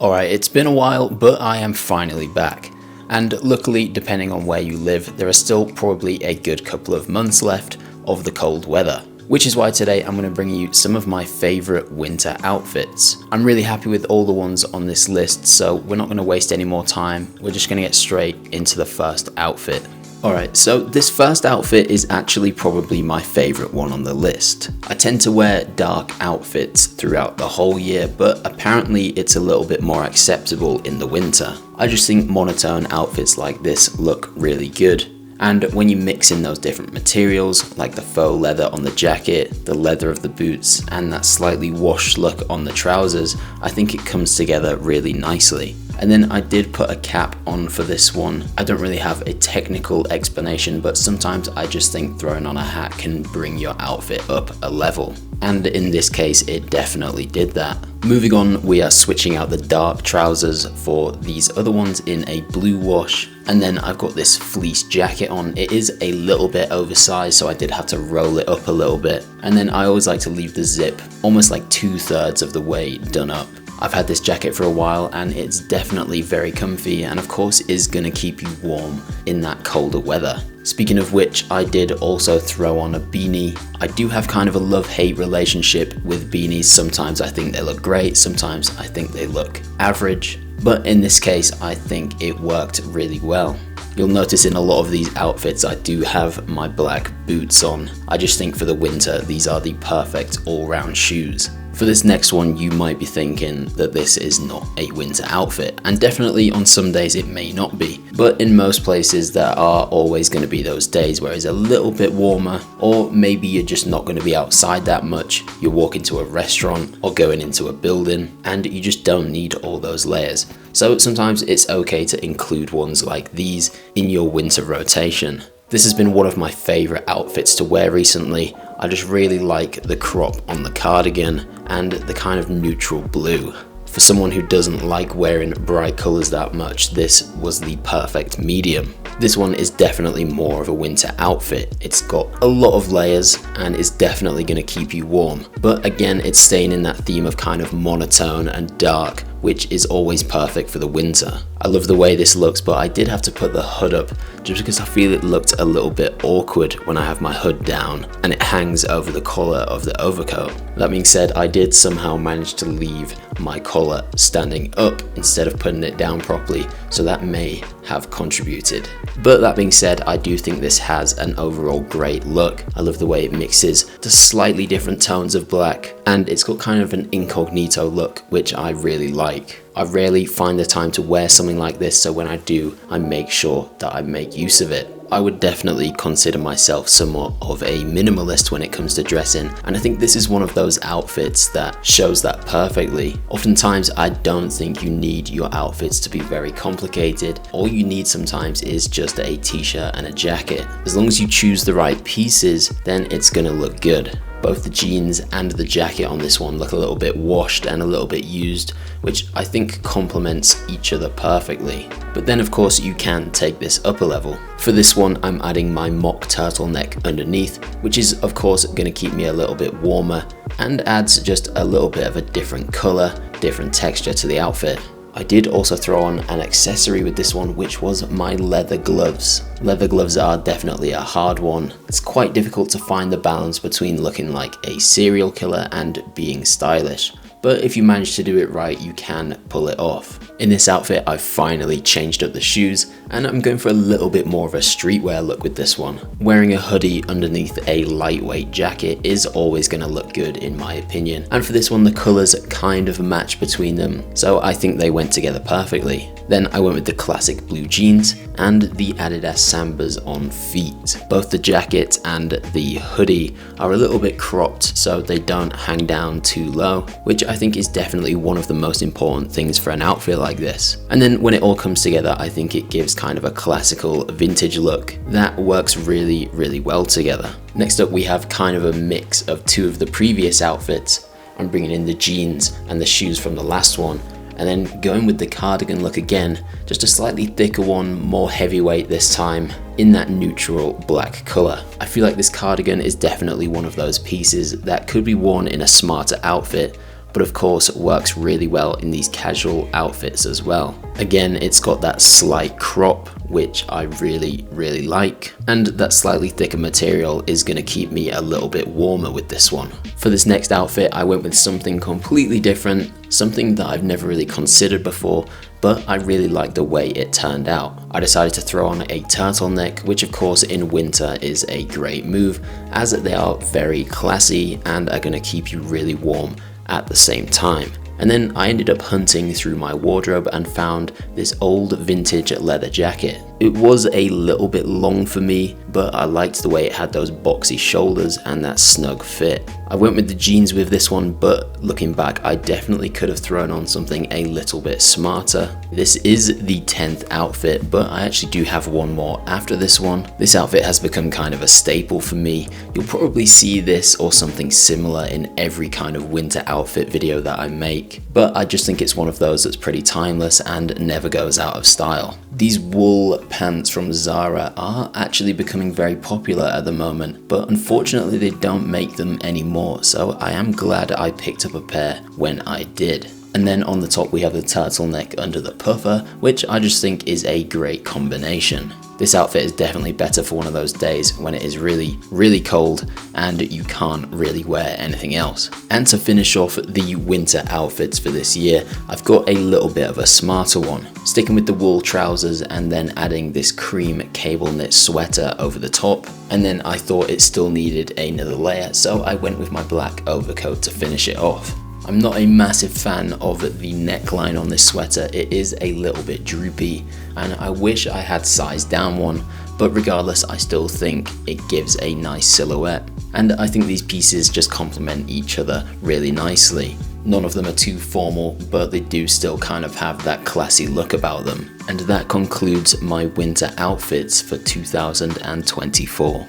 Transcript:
Alright, it's been a while, but I am finally back. And luckily, depending on where you live, there are still probably a good couple of months left of the cold weather. Which is why today I'm going to bring you some of my favourite winter outfits. I'm really happy with all the ones on this list, so we're not going to waste any more time. We're just going to get straight into the first outfit. Alright, so this first outfit is actually probably my favourite one on the list. I tend to wear dark outfits throughout the whole year, but apparently it's a little bit more acceptable in the winter. I just think monotone outfits like this look really good. And when you mix in those different materials, like the faux leather on the jacket, the leather of the boots, and that slightly washed look on the trousers, I think it comes together really nicely. And then I did put a cap on for this one. I don't really have a technical explanation, but sometimes I just think throwing on a hat can bring your outfit up a level. And in this case, it definitely did that. Moving on, we are switching out the dark trousers for these other ones in a blue wash. And then I've got this fleece jacket on. It is a little bit oversized, so I did have to roll it up a little bit. And then I always like to leave the zip almost like 2/3 of the way done up. I've had this jacket for a while and it's definitely very comfy and of course is going to keep you warm in that colder weather. Speaking of which, I did also throw on a beanie. I do have kind of a love-hate relationship with beanies. Sometimes I think they look great, sometimes I think they look average. But in this case, I think it worked really well. You'll notice in a lot of these outfits I do have my black boots on. I just think for the winter these are the perfect all-round shoes. For this next one, you might be thinking that this is not a winter outfit, and definitely on some days it may not be, but in most places there are always going to be those days where it's a little bit warmer, or maybe you're just not going to be outside that much, you're walking to a restaurant or going into a building, and you just don't need all those layers. So sometimes it's okay to include ones like these in your winter rotation. This has been one of my favourite outfits to wear recently. I just really like the crop on the cardigan and the kind of neutral blue. For someone who doesn't like wearing bright colours that much, this was the perfect medium. This one is definitely more of a winter outfit. It's got a lot of layers and is definitely going to keep you warm. But again, it's staying in that theme of kind of monotone and dark, which is always perfect for the winter. I love the way this looks, but I did have to put the hood up just because I feel it looked a little bit awkward when I have my hood down and it hangs over the collar of the overcoat. That being said, I did somehow manage to leave my collar standing up instead of putting it down properly, so that may have contributed. But that being said, I do think this has an overall great look. I love the way it mixes the slightly different tones of black, and it's got kind of an incognito look, which I really like. I rarely find the time to wear something like this, so when I do, I make sure that I make use of it. I would definitely consider myself somewhat of a minimalist when it comes to dressing, and I think this is one of those outfits that shows that perfectly. Oftentimes I don't think you need your outfits to be very complicated. All you need sometimes is just a t-shirt and a jacket. As long as you choose the right pieces, then it's gonna look good. Both the jeans and the jacket on this one look a little bit washed and a little bit used, which I think complements each other perfectly. But then of course you can take this up a level. For this one, I'm adding my mock turtleneck underneath, which is of course going to keep me a little bit warmer and adds just a little bit of a different color, different texture to the outfit. I did also throw on an accessory with this one, which was my leather gloves. Leather gloves are definitely a hard one. It's quite difficult to find the balance between looking like a serial killer and being stylish. But if you manage to do it right, you can pull it off. In this outfit, I've finally changed up the shoes, and I'm going for a little bit more of a streetwear look with this one. Wearing a hoodie underneath a lightweight jacket is always going to look good in my opinion, and for this one the colours kind of match between them, so I think they went together perfectly. Then I went with the classic blue jeans and the Adidas Sambas on feet. Both the jacket and the hoodie are a little bit cropped so they don't hang down too low, which I think is definitely one of the most important things for an outfit like this. And then when it all comes together, I think it gives kind of a classical vintage look that works really, really well together. Next up, we have kind of a mix of two of the previous outfits. I'm bringing in the jeans and the shoes from the last one, and then going with the cardigan look again, just a slightly thicker one, more heavyweight this time, in that neutral black colour. I feel like this cardigan is definitely one of those pieces that could be worn in a smarter outfit, but of course works really well in these casual outfits as well. Again, it's got that slight crop, which I really like, and that slightly thicker material is going to keep me a little bit warmer with this one. For this next outfit, I went with something completely different, something that I've never really considered before, but I really like the way it turned out. I decided to throw on a turtleneck, which of course in winter is a great move, as they are very classy and are going to keep you really warm at the same time. And then I ended up hunting through my wardrobe and found this old vintage leather jacket. It was a little bit long for me, but I liked the way it had those boxy shoulders and that snug fit. I went with the jeans with this one, but looking back, I definitely could have thrown on something a little bit smarter. This is the 10th outfit, but I actually do have one more after this one. This outfit has become kind of a staple for me. You'll probably see this or something similar in every kind of winter outfit video that I make, but I just think it's one of those that's pretty timeless and never goes out of style. These wool pants from Zara are actually becoming very popular at the moment, but unfortunately they don't make them anymore, so I am glad I picked up a pair when I did. And then on the top we have the turtleneck under the puffer, which I just think is a great combination. This outfit is definitely better for one of those days when it is really cold and you can't really wear anything else. And to finish off the winter outfits for this year, I've got a little bit of a smarter one. Sticking with the wool trousers and then adding this cream cable knit sweater over the top. And then I thought it still needed another layer, so I went with my black overcoat to finish it off. I'm not a massive fan of the neckline on this sweater. It is a little bit droopy and I wish I had sized down one, but regardless I still think it gives a nice silhouette, and I think these pieces just complement each other really nicely. None of them are too formal, but they do still kind of have that classy look about them. And that concludes my winter outfits for 2024.